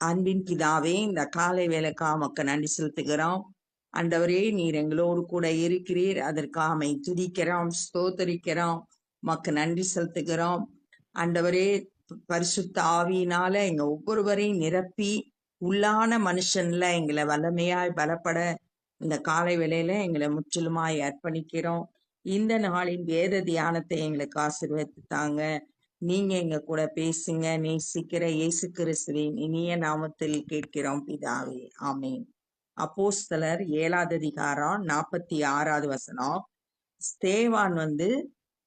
அன்பின் பிதாவே, இந்த காலை வேலைக்காக உமக்கு நன்றி செலுத்துகிறோம். ஆண்டவரே, நீர் எங்களோடு கூட இருக்கிறீர். அதற்காக உம்மை துதிக்கிறோம், ஸ்தோத்தரிக்கிறோம், உமக்கு நன்றி செலுத்துகிறோம். ஆண்டவரே, பரிசுத்த ஆவியினால எங்க ஒவ்வொருவரையும் நிரப்பி உள்ளான மனுஷன்ல எங்களை வல்லமையாய் பலப்பட இந்த காலை வேளையில எங்களை முற்றிலுமாய் அர்ப்பணிக்கிறோம். இந்த நாளின் வேத தியானத்தை எங்களுக்கு ஆசீர்வதித்து தாங்க. நீங்க எங்க கூட பேசுங்க. நேசிக்கிற இயேசு கிறிஸ்துவின் இனிய நாமத்தில் கேட்கிறோம் பிதாவே, ஆமென். அப்போஸ்தலர் 7வது அதிகாரம் 46வது வசனம். ஸ்தேவான்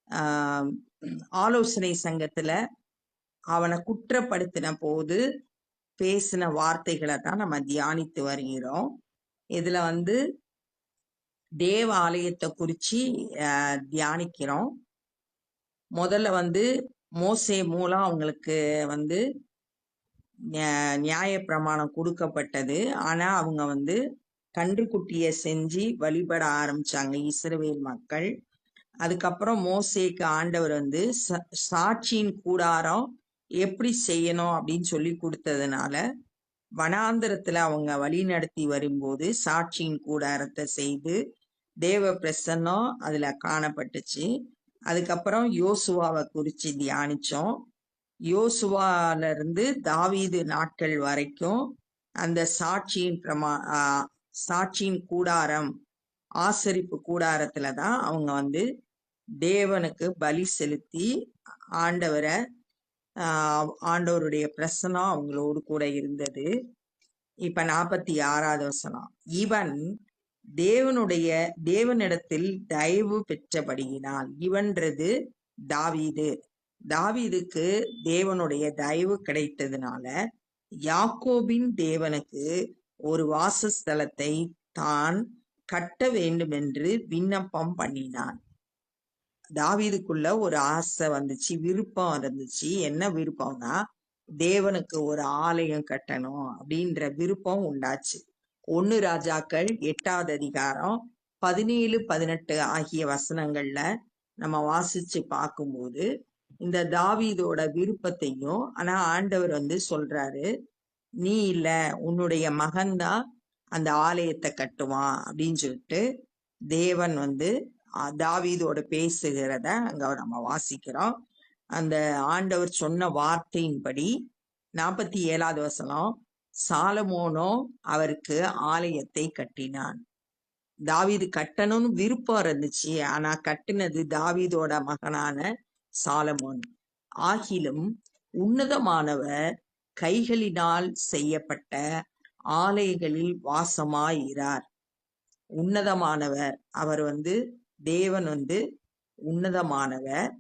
ஆஹ் ஆலோசனை சங்கத்துல அவனை குற்றப்படுத்தின போது பேசின வார்த்தைகளை தான் நம்ம தியானித்து வருகிறோம். இதுல தேவ ஆலயத்தை குறிச்சு தியானிக்கிறோம். முதல்ல மோசே மூலம் அவங்களுக்கு நியாய பிரமாணம் கொடுக்கப்பட்டது. ஆனா அவங்க கன்றுக்குட்டிய செஞ்சு வழிபட ஆரம்பிச்சாங்க இஸ்ரவேல் மக்கள். அதுக்கப்புறம் மோசேக்கு ஆண்டவர் சாட்சியின் கூடாரம் எப்படி செய்யணும் அப்படின்னு சொல்லி கொடுத்ததுனால வனாந்திரத்துல அவங்க வழி நடத்தி வரும்போது சாட்சியின் கூடாரத்தை செய்து தேவ பிரசன்னம் அதுல காணப்பட்டுச்சு. அதுக்கப்புறம் யோசுவாவை குறிச்சு தியானிச்சோம். யோசுவால இருந்து தாவீது நாட்கள் வரைக்கும் அந்த சாட்சியின் கூடாரம், ஆசரிப்பு கூடாரத்துலதான் அவங்க தேவனுக்கு பலி செலுத்தி ஆண்டவருடைய பிரசனம் அவங்களோடு கூட இருந்தது. இப்ப 46வது வசனம். இவன் தேவனிடத்தில் தயவு பெற்றபடியினால், இவன்றது தாவீது. தாவீதுக்கு தேவனுடைய தயவு கிடைத்ததுனால யாக்கோபின் தேவனுக்கு ஒரு வாசஸ்தலத்தை தான் கட்ட வேண்டும் என்று விண்ணப்பம் பண்ணினான். தாவீதுக்குள்ள ஒரு ஆசை வந்துச்சு, விருப்பம் இருந்துச்சு. என்ன விருப்பம்னா, தேவனுக்கு ஒரு ஆலயம் கட்டணும் அப்படின்ற விருப்பம் உண்டாச்சு. 1 ராஜாக்கள் 8வது அதிகாரம் 17, 18 ஆகிய வசனங்கள்ல நம்ம வாசிச்சு பார்க்கும்போது இந்த தாவீதோட விருப்பத்தையும், ஆனா ஆண்டவர் சொல்றாரு, நீ இல்ல, உன்னுடைய மகன்தான் அந்த ஆலயத்தை கட்டுவான் அப்படின்னு சொல்லிட்டு தேவன் தாவீதோட பேசுகிறத அங்க நம்ம வாசிக்கிறோம். அந்த ஆண்டவர் சொன்ன வார்த்தையின்படி 47வது வசனம், சாலமோனோ அவருக்கு ஆலயத்தை கட்டினான். தாவீது கட்டணும்னு விருப்பம் இருந்துச்சு, ஆனா கட்டினது தாவீதோட மகனான சாலமோன். ஆகிலும் உன்னதமானவர் கைகளினால் செய்யப்பட்ட ஆலயங்களில் வாசமாயிரார். உன்னதமானவர் அவர் தேவன் உன்னதமானவர்.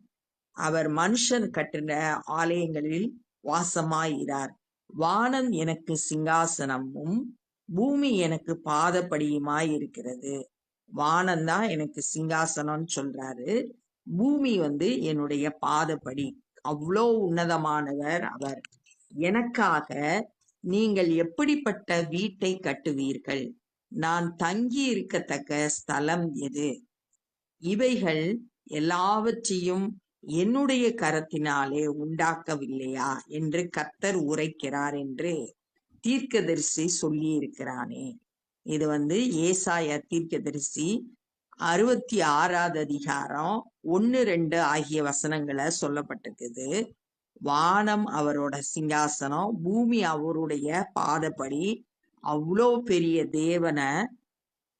அவர் மனுஷன் கட்டின ஆலயங்களில் வாசமாயிரார். வானம் எனக்கு சிங்காசனமும் பூமி எனக்கு பாதப்படியுமாய் இருக்கிறது. வானம்தான் எனக்கு சிங்காசனம்னு சொல்றாரு, பூமி என்னுடைய பாதப்படி. அவ்வளோ உன்னதமானவர் அவர். எனக்காக நீங்கள் எப்படிப்பட்ட வீட்டை கட்டுவீர்கள்? நான் தங்கி இருக்கத்தக்க ஸ்தலம் எது? இவைகள் எல்லாவற்றையும் என்னுடைய கரத்தினாலே உண்டாக்கவில்லையா என்று கர்த்தர் உரைக்கிறார் என்று தீர்க்கதரிசி சொல்லி இருக்கிறானே. இது ஏசாயா தீர்க்கதரிசி 66வது அதிகாரம் 1, 2 ஆகிய வசனங்களை சொல்லப்பட்டிருக்குது. வானம் அவரோட சிங்காசனம், பூமி அவருடைய பாதப்படி. அவ்வளோ பெரிய தேவனை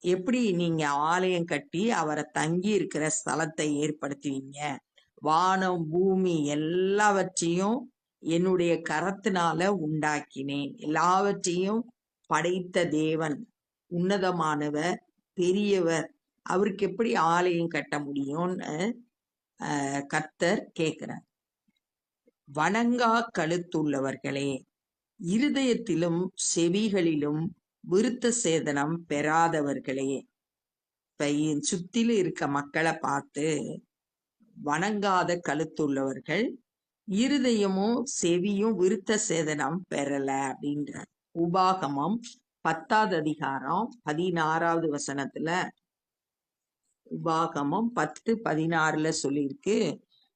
எப்படி நீங்க ஆலயம் கட்டி அவரை தங்கி இருக்கிற ஸ்தலத்தை ஏற்படுத்துவீங்க? வானம் பூமி எல்லாவற்றையும் என்னுடைய கரத்தினால உண்டாக்கினேன். எல்லாவற்றையும் படைத்த தேவன் உன்னதமானவர், பெரியவர். அவருக்கு எப்படி ஆலயம் கட்ட முடியும்னு கர்த்தர் கேட்கிறார். வணங்கா கழுத்துள்ளவர்களே, இருதயத்திலும் செவிகளிலும் விருத்த சேதனம் பெறாதவர்களே. இப்ப சுத்திலும் இருக்க மக்களை பார்த்து, வணங்காத கழுத்துள்ளவர்கள், இருதயமும் செவியும் விருத்த சேதனம் பெறல அப்படின்ற. உபாகமம் 10வது அதிகாரம் 16வது வசனத்துல, உபாகமம் 10:16 சொல்லியிருக்கு,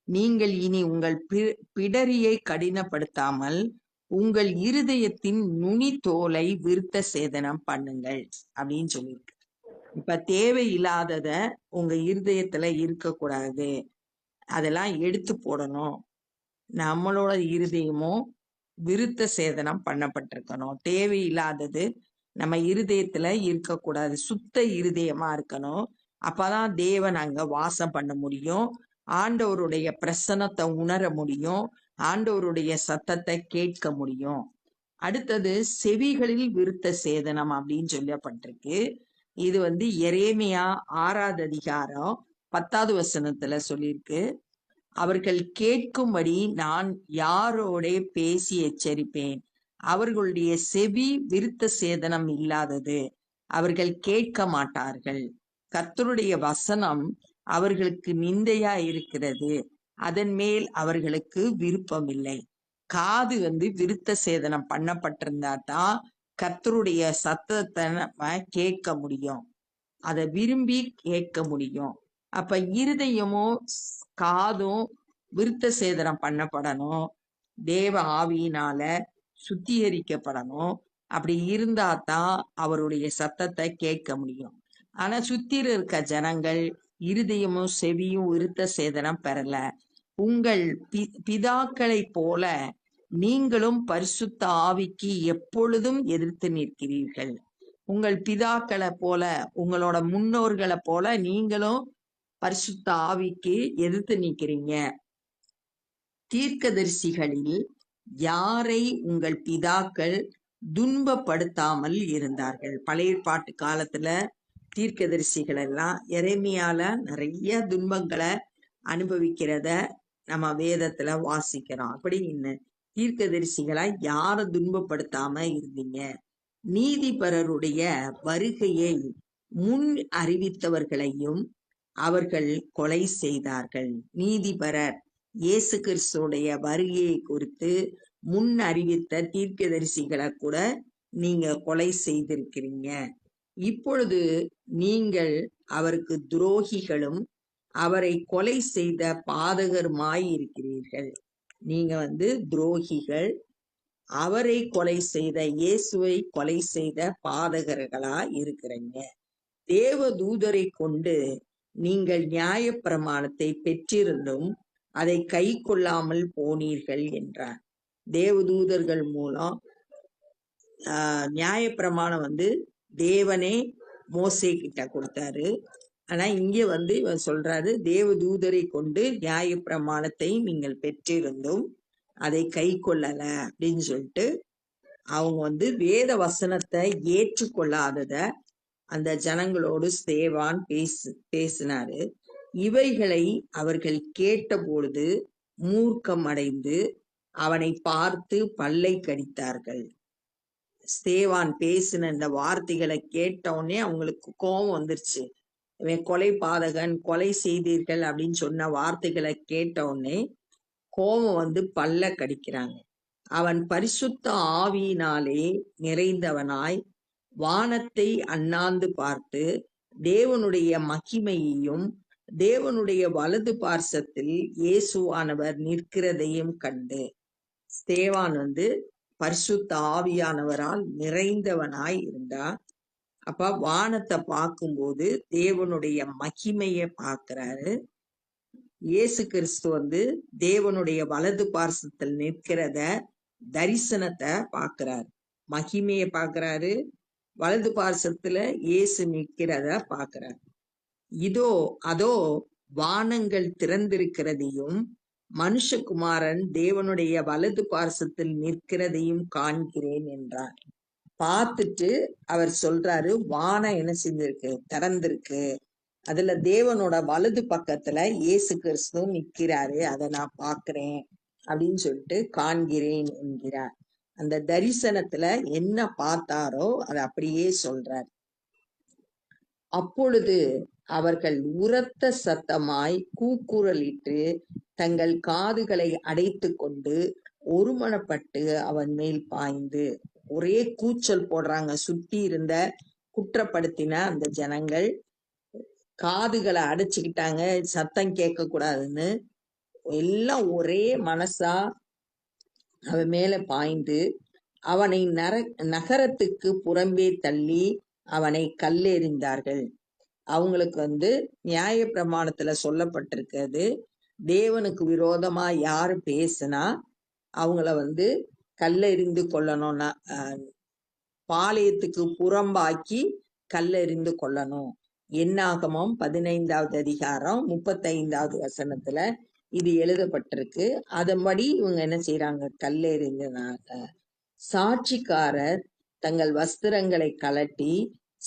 நீங்கள் இனி உங்கள் பிடரியை கடினப்படுத்தாமல் உங்கள் இருதயத்தின் நுனி தோலை விருத்த சேதனம் பண்ணுங்கள் அப்படின்னு சொல்லியிருக்கு. இப்ப தேவையில்லாதத உங்க இருதயத்துல இருக்கக்கூடாது, அதெல்லாம் எடுத்து போடணும். நம்மளோட இருதயமும் விருத்த சேதனம் பண்ணப்பட்டிருக்கணும். தேவையில்லாதது நம்ம இருதயத்துல இருக்கக்கூடாது. சுத்த இருதயமா இருக்கணும். அப்பதான் தேவன் அங்க வாசம் பண்ண முடியும். ஆண்டவருடைய பிரசன்னத்தை உணர முடியும். ஆண்டவருடைய சத்தத்தை கேட்க முடியும். அடுத்தது செவிகளில் விருத்த சேதனம் அப்படின்னு சொல்லப்பட்டிருக்கு. இது எரேமியா 6வது அதிகாரம் 10வது வசனத்துல சொல்லியிருக்கு. அவர்கள் கேட்கும்படி நான் யாரோட பேசி எச்சரிப்பேன். அவர்களுடைய செவி விருத்த சேதனம் இல்லாதது, அவர்கள் கேட்க மாட்டார்கள். கர்த்தருடைய வசனம் அவர்களுக்கு நிந்தையா இருக்கிறது, அதன் மேல் அவர்களுக்கு விருப்பம் இல்லை. காது விருத்த சேதனம் பண்ணப்பட்டிருந்தா தான் கர்த்தருடைய சத்தத்தை நம்ம கேட்க முடியும், அதை விரும்பி கேட்க முடியும். அப்ப இருதயமும் காதும் விருத்த சேதனம் பண்ணப்படணும், தேவ ஆவியினால சுத்திகரிக்கப்படணும். அப்படி இருந்தா தான் அவருடைய சத்தத்தை கேட்க முடியும். ஆனா சுத்திர இருக்க ஜனங்கள் இருதயமும் செவியும் விருத்த சேதனம் பெறல. உங்கள் பிதாக்களை போல நீங்களும் பரிசுத்த ஆவிக்கு எப்பொழுதும் எதிர்த்து நிற்கிறீர்கள். உங்கள் பிதாக்களை போல, உங்களோட முன்னோர்களை போல நீங்களும் பரிசுத்த ஆவிக்கு எதிர்த்து நிற்கிறீங்க. தீர்க்கதரிசிகளில் யாரை உங்கள் பிதாக்கள் துன்பப்படுத்தாமல் இருந்தார்கள்? பழைய பாட்டு காலத்துல தீர்க்கதரிசிகள் எல்லாம் எரேமியால நிறைய துன்பங்களை அனுபவிக்கிறத நம்ம வேதத்துல வாசிக்கிறோம். அப்படி தீர்க்கதரிசிகளை யாரை துன்பப்படுத்தாம இருந்தீங்க? நீதிபரருடைய வருகையை முன் அறிவித்தவர்களையும் அவர்கள் கொலை செய்தார்கள். நீதிபரர் இயேசு கிறிஸ்துடைய வருகையை குறித்து முன் அறிவித்த தீர்க்கதரிசிகளை கூட நீங்க கொலை செய்திருக்கிறீங்க. இப்பொழுது நீங்கள் அவருக்கு துரோகிகளும் அவரை கொலை செய்த பாதகருமாய் இருக்கிறீர்கள். நீங்க துரோகிகள், அவரை கொலை செய்த இயேசுவை கொலை செய்த பாதகர்களா இருக்கிறீங்க. தேவ தூதரை கொண்டு நீங்கள் நியாயப்பிரமாணத்தை பெற்றிருந்தும் அதை கை கொள்ளாமல் போனீர்கள் என்றார். தேவதூதர்கள் மூலம் நியாயப்பிரமாணம் தேவனே மோசே கிட்ட கொடுத்தாரு. ஆனா இங்க இவன் சொல்றாரு, தேவதூதரை கொண்டு நியாயப்பிரமாணத்தை நீங்கள் பெற்றிருந்தும் அதை கை கொள்ளல அப்படின்னு சொல்லிட்டு அவங்க வேத வசனத்தை ஏற்றுக்கொள்ளாதத அந்த ஜனங்களோடு ஸ்தேவான் பேசினாரு. இவைகளை அவர்கள் கேட்டபொழுது மூர்க்கம் அடைந்து அவனை பார்த்து பல்லை கடித்தார்கள். ஸ்தேவான் பேசின இந்த வார்த்தைகளை கேட்டவுடனே அவங்களுக்கு கோபம் வந்துருச்சு. இவன் கொலை பாதகன், கொலை செய்தீர்கள் அப்படின்னு சொன்ன வார்த்தைகளை கேட்ட உடனே கோபம் பல்ல கடிக்கிறாங்க. அவன் பரிசுத்த ஆவியினாலே நிறைந்தவனாய் வானத்தை அண்ணாந்து பார்த்து தேவனுடைய மகிமையையும் தேவனுடைய வலது பார்சத்தில் இயேசுவானவர் நிற்கிறதையும் கண்டு, ஸ்தேவான் பரிசுத்த ஆவியானவரால் நிறைந்தவனாய் இருந்தா. அப்ப வானத்தை பார்க்கும்போது தேவனுடைய மகிமையை பார்க்கிறாரு. இயேசு கிறிஸ்து தேவனுடைய வலது பார்சத்தில் நிற்கிறத தரிசனத்தை பார்க்கிறாரு, மகிமையை பார்க்கிறாரு. வலது பார்சத்துல இயேசு நிற்கிறத பார்க்கிறார். அதோ வானங்கள் திறந்திருக்கிறதையும் மனுஷகுமாரன் தேவனுடைய வலது பார்சத்தில் நிற்கிறதையும் காண்கிறேன் என்றார். பார்த்துட்டு அவர் சொல்றாரு, வானம் என்ன செஞ்சிருக்கு? திறந்திருக்கு. அதுல தேவனோட வலது பக்கத்துல இயேசு கிறிஸ்து நிற்கிறாரு, அதை நான் பார்க்கிறேன் அப்படின்னு சொல்லிட்டு காண்கிறேன் என்கிறார். அந்த தரிசனத்துல என்ன பார்த்தாரோ அதை அப்படியே சொல்றார். அப்பொழுது அவர்கள் உரத்த சத்தமாய் கூக்குரலிட்டு தங்கள் காதுகளை அடைத்து கொண்டு ஒருமனப்பட்டு அவன் மேல் பாய்ந்து ஒரே கூச்சல் போடுறாங்க. சுத்தி இருந்த குற்றப்படுத்தின அந்த ஜனங்கள் காதுகளை அடைச்சுக்கிட்டாங்க, சத்தம் கேட்க கூடாதுன்னு. எல்லாம் ஒரே மனசா அவன் மேல பாய்ந்து அவனை நகரத்துக்கு புறம்பே தள்ளி அவனை கல்லெறிந்தார்கள். அவங்களுக்கு நியாய பிரமாணத்துல சொல்லப்பட்டிருக்கிறது, தேவனுக்கு விரோதமா யாரு பேசுனா அவங்கள கல்லெறிந்து கொள்ளணும்னா, பாளையத்துக்கு புறம்பாக்கி கல்லெறிந்து கொள்ளணும். என்னாகமம் 15வது அதிகாரம் 35வது வசனத்துல இது எழுதப்பட்டிருக்கு. அதன்படி இவங்க என்ன செய்யறாங்க? கல்லெறிந்தாங்க. சாட்சிக்காரர் தங்கள் வஸ்திரங்களை கழட்டி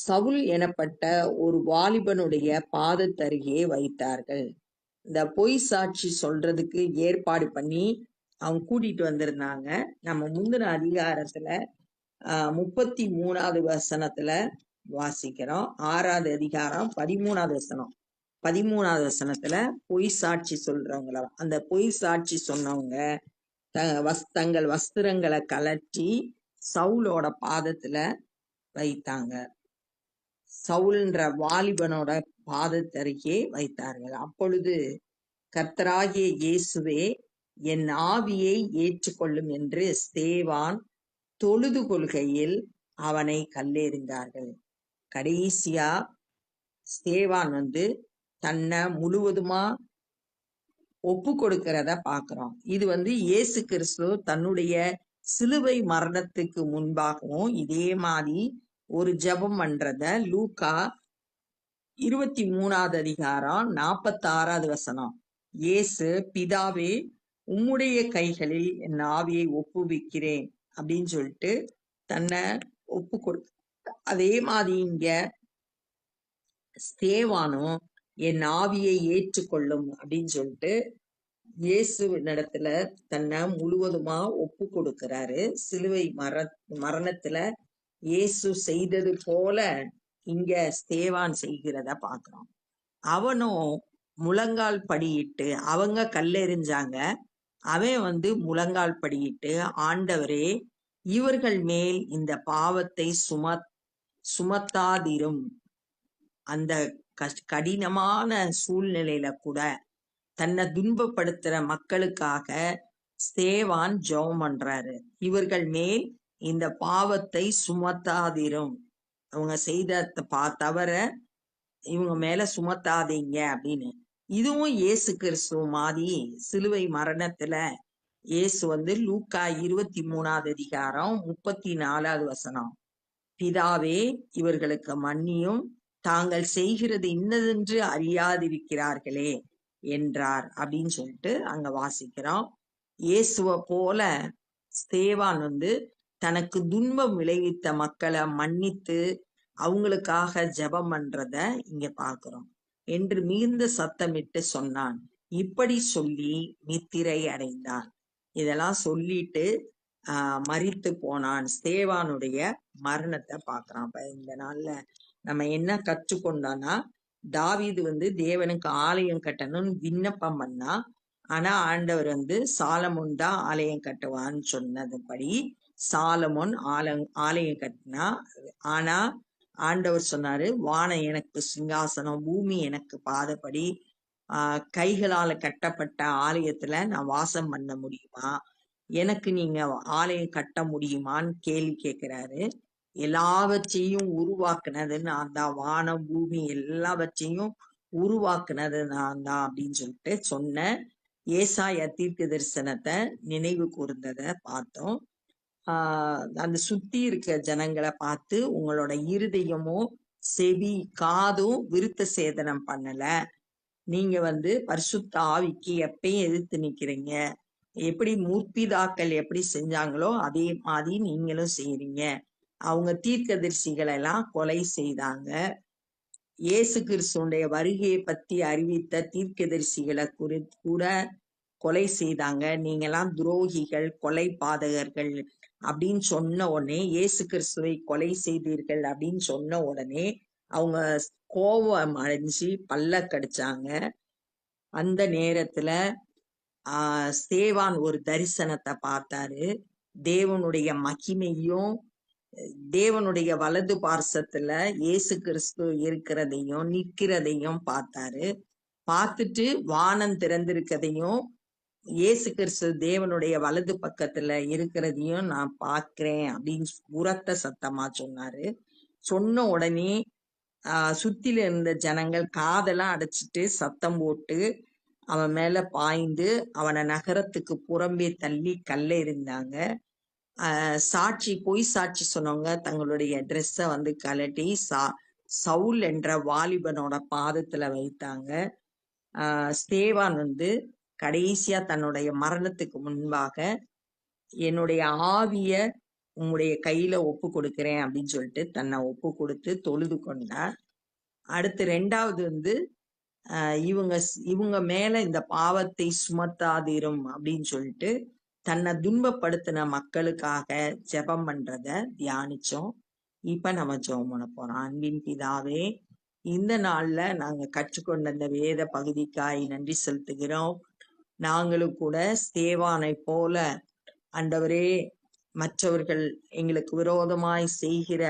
சவுல் எனப்பட்ட ஒரு வாலிபனுடைய பாதத்தருகே வைத்தார்கள். இந்த பொய் சாட்சி சொல்றதுக்கு ஏற்பாடு பண்ணி அவங்க கூட்டிட்டு வந்திருந்தாங்க. நம்ம முந்தின அதிகாரத்துல 33வது வசனத்துல வாசிக்கிறோம். 6வது அதிகாரம் 13வது வசனம். 13வது வசனத்துல பொய் சாட்சி சொல்றவங்கள, அந்த பொய் சாட்சி சொன்னவங்க தங்கள் வஸ்திரங்களை கலற்றி சவுலோட பாதத்துல வைத்தாங்க. சவுல்ன்ற வாலிபனோட பாதத்தருகே வைத்தார்கள். அப்பொழுது கர்த்தராகிய இயேசுவே, என் ஆவியை ஏற்றுக்கொள்ளும் என்று ஸ்தேவான் தொழுது கொள்கையில் அவனை கல்லெறிந்தார்கள். கடைசியா ஸ்தேவான் தன்னை முழுவதுமா ஒப்பு கொடுக்கிறத பாக்குறோம். இது இயேசு கிறிஸ்து தன்னுடைய சிலுவை மரணத்துக்கு முன்பாகவும் இதே மாதிரி ஒரு ஜெபம் பண்றத லூக்கா 23வது அதிகாரம் 46வது வசனம். இயேசு, பிதாவே, உம்முடைய கைகளில் என் ஆவியை ஒப்புவிக்கிறேன் அப்படின்னு சொல்லிட்டு தன்னை ஒப்பு கொடு. அதே மாதிரி இங்க ஸ்தேவானும் என் ஆவியை ஏற்றுக்கொள்ளும் அப்படின்னு சொல்லிட்டு இயேசுவினிடத்துல தன்னை முழுவதுமா ஒப்பு கொடுக்கிறாரு. சிலுவை மரணத்துல இயேசு செய்தது போல இங்க ஸ்தேவான் செய்கிறத பாக்குறோம். அவனும் முழங்கால் படியிட்டு, அவங்க கல்லெறிஞ்சாங்க, அவன் முழங்கால் படியிட்டு, ஆண்டவரே, இவர்கள் மேல் இந்த பாவத்தை சுமத்தாதிரும். அந்த கடினமான சூழ்நிலையில கூட தன்னை துன்பப்படுத்துற மக்களுக்காக ஸ்தேவான் ஜெபம் பண்றாரு. இவர்கள் மேல் இந்த பாவத்தை சுமத்தாதிரும், அவங்க செய்த தவற இவங்க மேல சுமத்தாதீங்க அப்படின்னு. இதுவும் இயேசு கிறிஸ்துவ மாதிரி சிலுவை மரணத்துல இயேசு லூக்கா 23வது அதிகாரம் 34வது வசனம், பிதாவே, இவர்களுக்கு மன்னியும், தாங்கள் செய்கிறது இன்னதென்று அறியாதிருக்கிறார்களே என்றார் அப்படின்னு சொல்லிட்டு அங்க வாசிக்கிறோம். இயேசுவ போல ஸ்தேவான் தனக்கு துன்பம் விளைவித்த மக்களை மன்னித்து அவங்களுக்காக ஜெபம் பண்றத இங்க பாக்குறோம். என்று மிகுந்த சத்தமிட்டு சொன்னான். இப்படி சொல்லி நித்திரை அடைந்தான். இதெல்லாம் சொல்லிட்டு மரித்து போனான். ஸ்தேவானுடைய மரணத்தை பாக்குறான். அப்ப இந்த நாள்ல நம்ம என்ன கற்றுக்கொண்டோம்னா, தாவீது தேவனுக்கு ஆலயம் கட்டணும்னு விண்ணப்பம் பண்ணா, ஆனா ஆண்டவர் சாலமோன் தான் ஆலயம் கட்டுவான்னு சொன்னதுபடி சாலமோன் ஆலயம் கட்டினா. ஆனா ஆண்டவர் சொன்னாரு, வானம் எனக்கு சிங்காசனம், பூமி எனக்கு பாதப்படி, கைகளால கட்டப்பட்ட ஆலயத்துல நான் வாசம் பண்ண முடியுமா? எனக்கு நீங்க ஆலயம் கட்ட முடியுமான்னு கேள்வி கேட்கிறாரு. எல்லாவற்றையும் உருவாக்குனது நான் தான், வானம் பூமி எல்லாவற்றையும் உருவாக்குனது நான் தான் அப்படின்னு சொல்லிட்டு சொன்ன ஏசாயா தீர்க்க தரிசனத்தை நினைவு கூர்ந்தத பார்த்தோம். அந்த சுத்தி இருக்க ஜனங்களை பார்த்து, உங்களோட இருதயமும் செவி காதும் விருத்த சேதனம் பண்ணல, நீங்க பரிசுத்த ஆவிக்கு எப்பயும் எதிர்த்து நிக்கிறீங்க, எப்படி முற்பிதாக்கள் எப்படி செஞ்சாங்களோ அதே மாதிரி நீங்களும் செய்யறீங்க. அவங்க தீர்க்கதரிசிகளை எல்லாம் கொலை செய்தாங்க. இயேசு கிறிஸ்துடைய வருகையை பத்தி அறிவித்த தீர்க்கதரிசிகளை குறித்து கூட கொலை செய்தாங்க. நீங்க எல்லாம் துரோகிகள், கொலை பாதகர்கள் அப்படின்னு சொன்ன உடனே, இயேசு கிறிஸ்துவை கொலை செய்தீர்கள் அப்படின்னு சொன்ன உடனே அவங்க கோபம் அடைஞ்சு பல்ல கடிச்சாங்க. அந்த நேரத்துல ஸ்தேவான் ஒரு தரிசனத்தை பார்த்தாரு. தேவனுடைய மகிமையும் தேவனுடைய வலது பார்சத்துல இயேசு கிறிஸ்து இருக்கிறதையும் நிற்கிறதையும் பார்த்தாரு. பார்த்துட்டு வானம் திறந்திருக்கதையும் இயேசு கிறிஸ்து தேவனுடைய வலது பக்கத்துல இருக்கிறதையும் நான் பார்க்கிறேன் அப்படின்னு உரத்த சத்தமா சொன்னாரு. சொன்ன உடனே சுத்தில இருந்த ஜனங்கள் காதெல்லாம் அடைச்சிட்டு சத்தம் போட்டு அவன் மேல பாய்ந்து அவனை நகரத்துக்கு புறம்பே தள்ளி கல்ல எறிந்தாங்க. சாட்சி பொய் சாட்சி சொன்னவங்க தங்களுடைய ட்ரெஸ்ஸை வந்து கலட்டி சவுல் என்ற வாலிபனோட பாதத்துல வைத்தாங்க. ஸ்தேவான் வந்து கடைசியா தன்னுடைய மரணத்துக்கு முன்பாக என்னுடைய ஆவிய உங்களுடைய கையில ஒப்பு கொடுக்கிறேன் அப்படின்னு சொல்லிட்டு தன்னை ஒப்பு கொடுத்து தொழுது கொண்டார். அடுத்து 2வது வந்து இவங்க மேல இந்த பாவத்தை சுமத்தாதிரும் அப்படின்னு சொல்லிட்டு தன்னை துன்பப்படுத்தின மக்களுக்காக ஜெபம் பண்றத தியானிச்சோம். இப்ப நம்ம ஜெபம் பண்ண போறோம். அன்பின் பிதாவே, இந்த நாள்ல நாங்க கற்றுக்கொண்ட இந்த வேத பகுதிக்காய் நன்றி செலுத்துகிறோம். நாங்களும் கூட ஸ்தேவானை போல ஆண்டவரே, மற்றவர்கள் எங்களுக்கு விரோதமாய் செய்கிற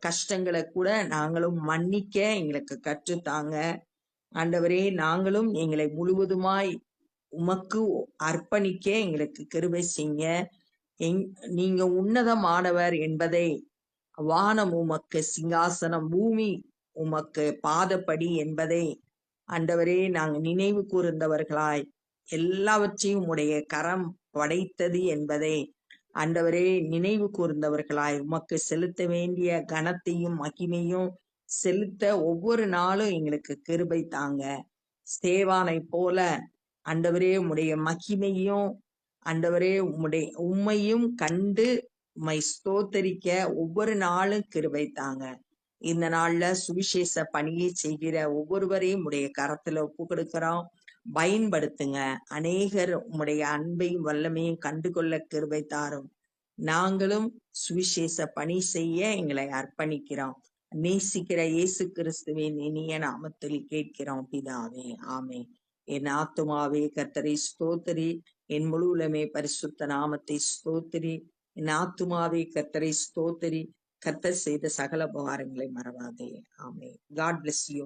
கஷ்டங்களை கூட நாங்களும் மன்னிக்க எங்களுக்கு கற்றுத்தாங்க. ஆண்டவரே, நாங்களும் எங்களை முழுவதுமாய் உமக்கு அர்ப்பணிக்க எங்களுக்கு கிருபை செய்யுங்க. நீங்க உன்னதமானவர் என்பதை, வானம் உமக்கு சிங்காசனம், பூமி உமக்கு பாதப்படி என்பதை ஆண்டவரே நாங்க நினைவு கூர்ந்தவர்களாய், எல்லாவற்றையும் உடைய கரம் படைத்தது என்பதை ஆண்டவரே நினைவு கூர்ந்தவர்களாய், உமக்கு செலுத்த வேண்டிய கனத்தையும் மகிமையும் செலுத்த ஒவ்வொரு நாளும் எங்களுக்கு கிருபை தாங்க. ஸ்தேவானை போல ஆண்டவரே உம்முடைய மகிமையும் ஆண்டவரே உம்மையும் கண்டு உம்மை ஸ்தோத்தரிக்க ஒவ்வொரு நாளும் கிருபை தாங்க. இந்த நாள்ல சுவிசேஷ பணியை செய்கிற ஒவ்வொருவரையும் உடைய கரத்துல ஒப்பு கொடுக்கிறோம். பயன்படுத்துங்க. அநேகர் உம்முடைய அன்பையும் வல்லமையும் கண்டுகொள்ள கிருபை தாரும். நாங்களும் சுவிசேஷ பணி செய்ய எங்களை அர்ப்பணிக்கிறோம். நேசிக்கிற இயேசு கிறிஸ்துவின் இனிய நாமத்தில் கேட்கிறோம் பிதாவே, ஆமே. என் ஆத்துமாவே கர்த்தரை ஸ்தோத்திரி, என் முழுவலுமே பரிசுத்த நாமத்தை ஸ்தோத்திரி. என் ஆத்துமாவே கர்த்தரை ஸ்தோத்திரி, கர்த்தர் செய்த சகல உபகாரங்களை மறவாதே. ஆமே. God bless you.